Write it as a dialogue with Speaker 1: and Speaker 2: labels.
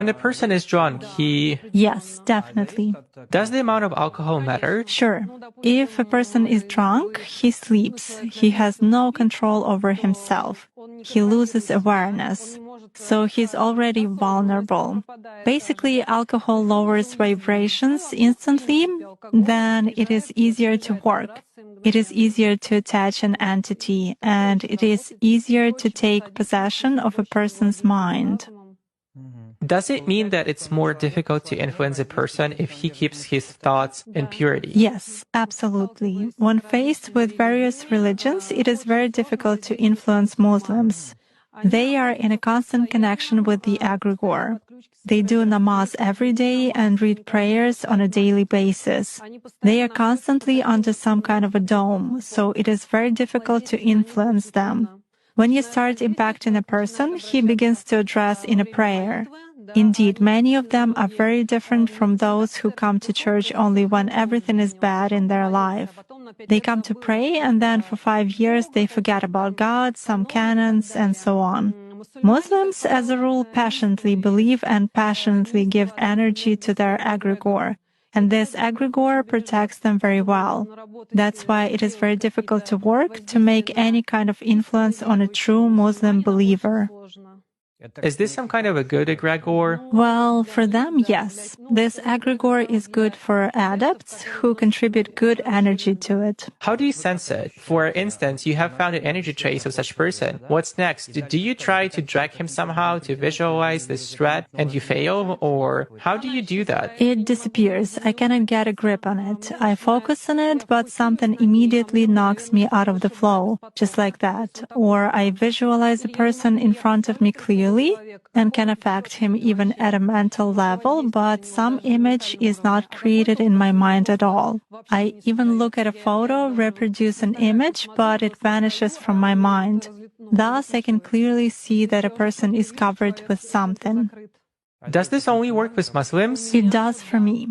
Speaker 1: When a person is drunk,
Speaker 2: Yes, definitely.
Speaker 1: Does the amount of alcohol matter?
Speaker 2: Sure. If a person is drunk, he sleeps. He has no control over himself. He loses awareness. So he's already vulnerable. Basically, alcohol lowers vibrations instantly, then it is easier to work. It is easier to attach an entity, and it is easier to take possession of a person's mind.
Speaker 1: Does it mean that it's more difficult to influence a person if he keeps his thoughts in purity?
Speaker 2: Yes, absolutely. When faced with various religions, it is very difficult to influence Muslims. They are in a constant connection with the egregore. They do namaz every day and read prayers on a daily basis. They are constantly under some kind of a dome, so it is very difficult to influence them. When you start impacting a person, he begins to address in a prayer. Indeed, many of them are very different from those who come to church only when everything is bad in their life. They come to pray, and then for 5 years they forget about God, some canons, and so on. Muslims, as a rule, passionately believe and passionately give energy to their egregore, and this egregore protects them very well. That's why it is very difficult to work to make any kind of influence on a true Muslim believer.
Speaker 1: Is this some kind of a good egregore?
Speaker 2: Well, for them, yes. This egregore is good for adepts who contribute good energy to it.
Speaker 1: How do you sense it? For instance, you have found an energy trace of such person. What's next? Do you try to drag him somehow to visualize this threat and you fail? Or how do you do that?
Speaker 2: It disappears. I cannot get a grip on it. I focus on it, but something immediately knocks me out of the flow, just like that. Or I visualize a person in front of me clearly and can affect him even at a mental level, but some image is not created in my mind at all. I even look at a photo, reproduce an image, but it vanishes from my mind. Thus, I can clearly see that a person is covered with something.
Speaker 1: Does this only work with Muslims?
Speaker 2: It does for me.